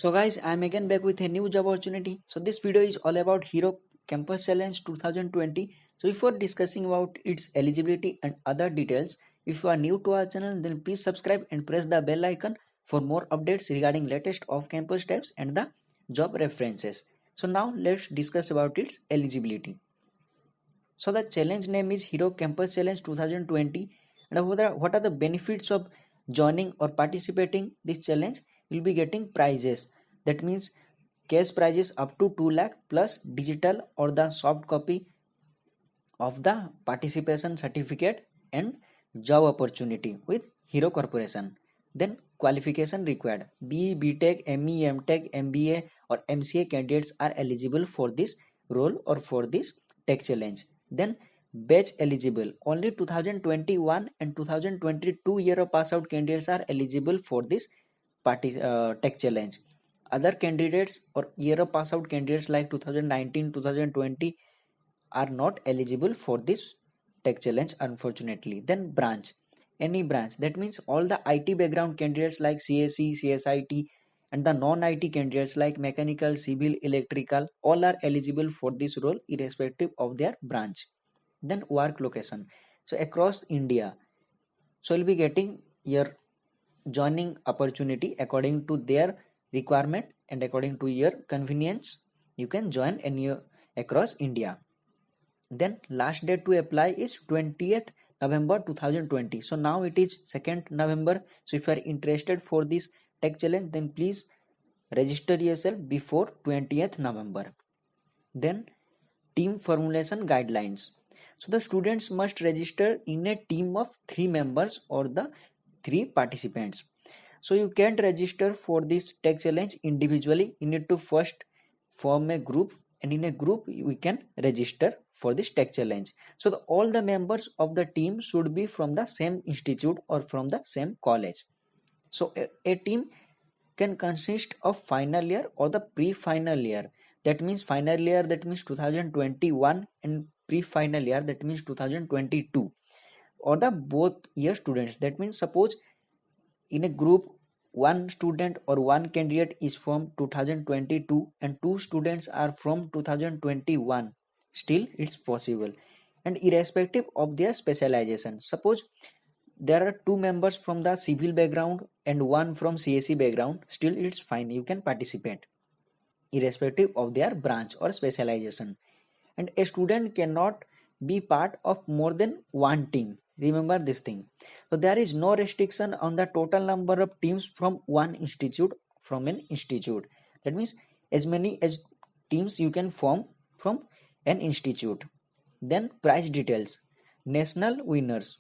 So guys, I'm again back with a new job opportunity. So this video is all about Hero Campus Challenge 2020. So before discussing about its eligibility and other details, if you are new to our channel, then please subscribe and press the bell icon for more updates regarding latest off-campus types and the job references. So now let's discuss about its eligibility. So the challenge name is Hero Campus Challenge 2020. And what are the benefits of joining or participating this challenge? You'll be getting prizes. That means cash prizes up to 2 lakh plus digital or the soft copy of the participation certificate and job opportunity with Hero Corporation. Then qualification required. BE, BTech, ME, MTech, MBA or MCA candidates are eligible for this role or for this tech challenge. Then batch eligible. Only 2021 and 2022 year of pass out candidates are eligible for this tech challenge. Other candidates or year of pass out candidates like 2019, 2020 are not eligible for this tech challenge unfortunately. Then branch, any branch, that means all the IT background candidates like CSE, CSIT and the non-IT candidates like mechanical, civil, electrical, all are eligible for this role irrespective of their branch. Then work location, so across India, so you'll be getting your joining opportunity according to their requirement and according to your convenience. You can join any across India. Then last date to apply is 20th November 2020. So now it is 2nd November. So if you are interested for this tech challenge, then please register yourself before 20th November. Then team formulation guidelines. So the students must register in a team of 3 members or the 3 participants. So you can't register for this tech challenge individually. You need to first form a group, and in a group we can register for this tech challenge. So all the members of the team should be from the same institute or from the same college. So a team can consist of final year or the pre-final year. That means final year, that means 2021, and pre-final year, that means 2022, or the both year students. That means suppose in a group one student or one candidate is from 2022 and two students are from 2021, still it's possible. And irrespective of their specialization, suppose there are two members from the civil background and one from CSE background, still it's fine, you can participate irrespective of their branch or specialization. And a student cannot be part of more than one team, remember this thing. So there is no restriction on the total number of teams from one institute, from an institute. That means as many as teams you can form from an institute. Then prize details, national winners.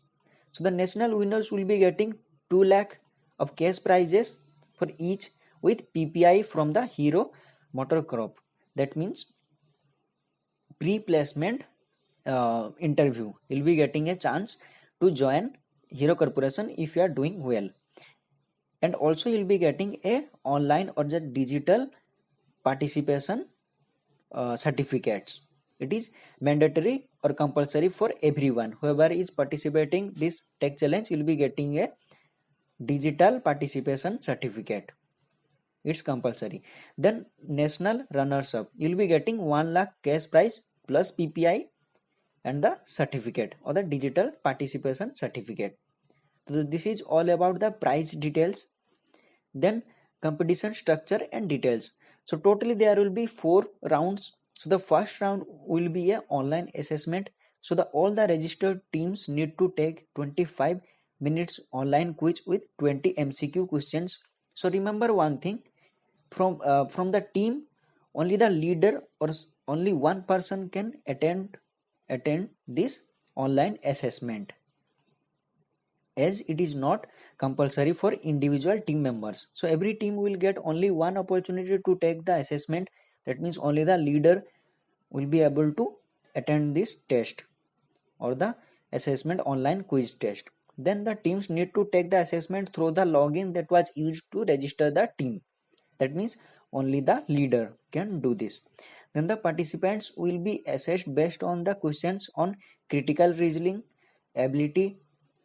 So the national winners will be getting 2 lakh of cash prizes for each with PPI from the Hero Motorcorp. That means pre-placement interview. You'll be getting a chance to join Hero Corporation if you are doing well. And also you'll be getting a online or the digital participation certificates. It is mandatory or compulsory for everyone. Whoever is participating this tech challenge will be getting a digital participation certificate. It's compulsory. Then national runners up, you'll be getting 1 lakh cash prize plus PPI and the certificate or the digital participation certificate. So this is all about the prize details. Then competition structure and details. So totally there will be 4 rounds. So the first round will be a online assessment. So all the registered teams need to take 25 minutes online quiz with 20 MCQ questions. So remember one thing, from the team only the leader or only one person can attend this online assessment, as it is not compulsory for individual team members. So every team will get only one opportunity to take the assessment. That means only the leader will be able to attend this test or the assessment online quiz test. Then the teams need to take the assessment through the login that was used to register the team. That means only the leader can do this. Then the participants will be assessed based on the questions on critical reasoning ability,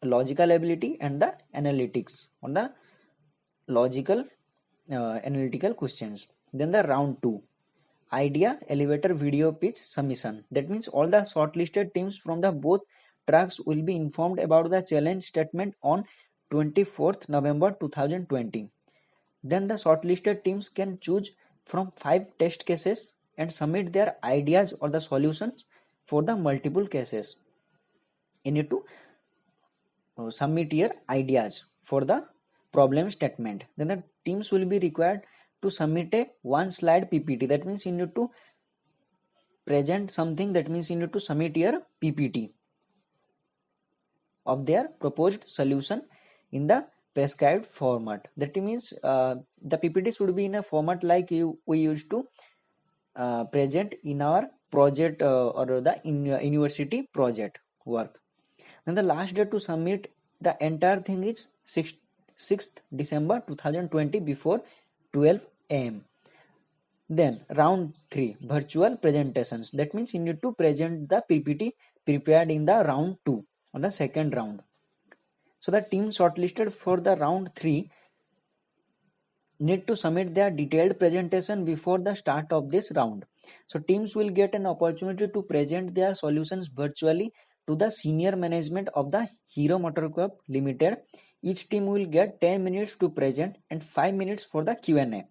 logical ability and the analytics on the logical analytical questions. Then the round 2, idea elevator video pitch submission. That means all the shortlisted teams from the both tracks will be informed about the challenge statement on 24th November 2020. Then the shortlisted teams can choose from 5 test cases and submit their ideas or the solutions for the multiple cases. You need to submit your ideas for the problem statement. Then the teams will be required to submit a 1 slide PPT. That means you need to present something. That means you need to submit your PPT of their proposed solution in the prescribed format. That means the PPTs would be in a format like we used to present in our project or the university project work. And the last day to submit the entire thing is 6th December 2020 before 12 am. Then round 3, virtual presentations. That means you need to present the PPT prepared in the round 2 or the second round. So the team shortlisted for the round 3 need to submit their detailed presentation before the start of this round. So teams will get an opportunity to present their solutions virtually to the senior management of the Hero MotoCorp Limited. Each team will get 10 minutes to present and 5 minutes for the Q&A.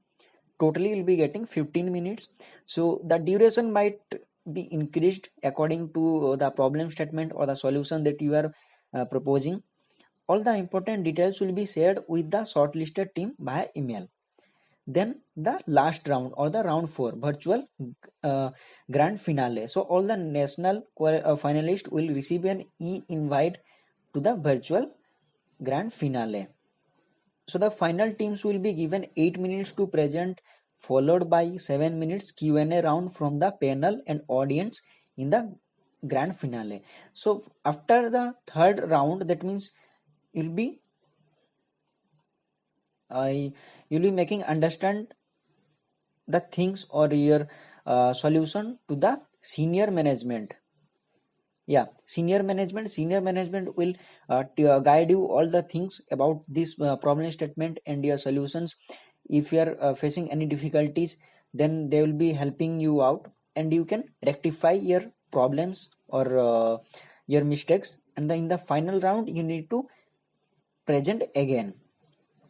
Totally will be getting 15 minutes. So the duration might be increased according to the problem statement or the solution that you are proposing. All the important details will be shared with the shortlisted team via email. Then the last round or the round 4, virtual grand finale. So all the national finalists will receive an e-invite to the virtual grand finale. So the final teams will be given 8 minutes to present, followed by 7 minutes Q&A round from the panel and audience in the grand finale. So after the third round, that means you'll be making understand the things or your solution to the senior management. Senior management will guide you all the things about this problem statement and your solutions. If you are facing any difficulties, then they will be helping you out and you can rectify your problems or your mistakes. And then in the final round, you need to present again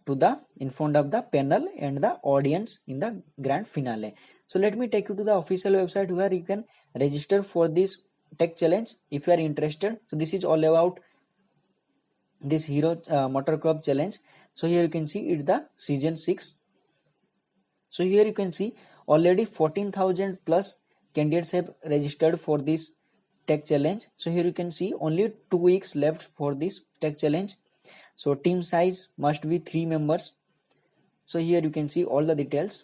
to the in front of the panel and the audience in the grand finale. So let me take you to the official website where you can register for this tech challenge if you are interested. So this is all about this Hero MotoCorp challenge. So here you can see it's the season 6. So here you can see already 14,000 plus candidates have registered for this tech challenge. So here you can see only 2 weeks left for this tech challenge. So team size must be 3 members. So here you can see all the details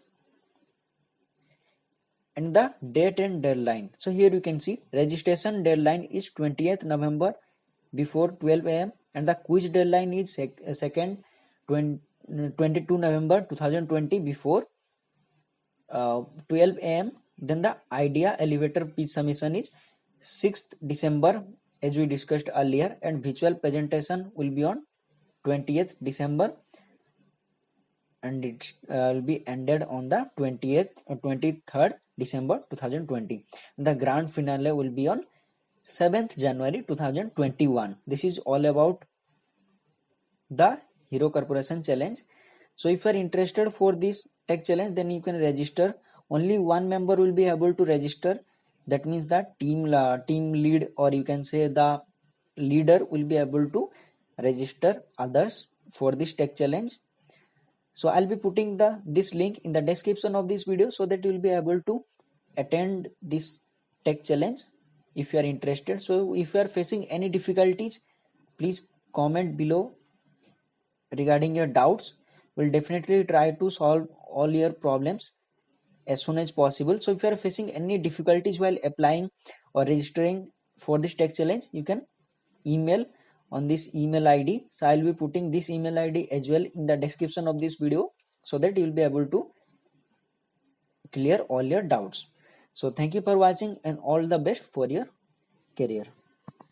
and the date and deadline. So here you can see registration deadline is 20th November before 12 am and the quiz deadline is 22 November 2020 before 12 am. Then the idea elevator pitch submission is 6th December as we discussed earlier, and virtual presentation will be on 20th December and it will be ended on the 23rd December 2020. The grand finale will be on 7th January 2021. This is all about the Hero Corporation challenge. So if you are interested for this tech challenge, then you can register. Only one member will be able to register. That means that team lead, or you can say the leader, will be able to register others for this tech challenge. So I'll be putting this link in the description of this video so that you will be able to attend this tech challenge if you are interested. So if you are facing any difficulties, please comment below regarding your doubts. We'll definitely try to solve all your problems as soon as possible. So if you are facing any difficulties while applying or registering for this tech challenge, you can email on this email ID. So I'll be putting this email ID as well in the description of this video so that you will be able to clear all your doubts. So thank you for watching and all the best for your career.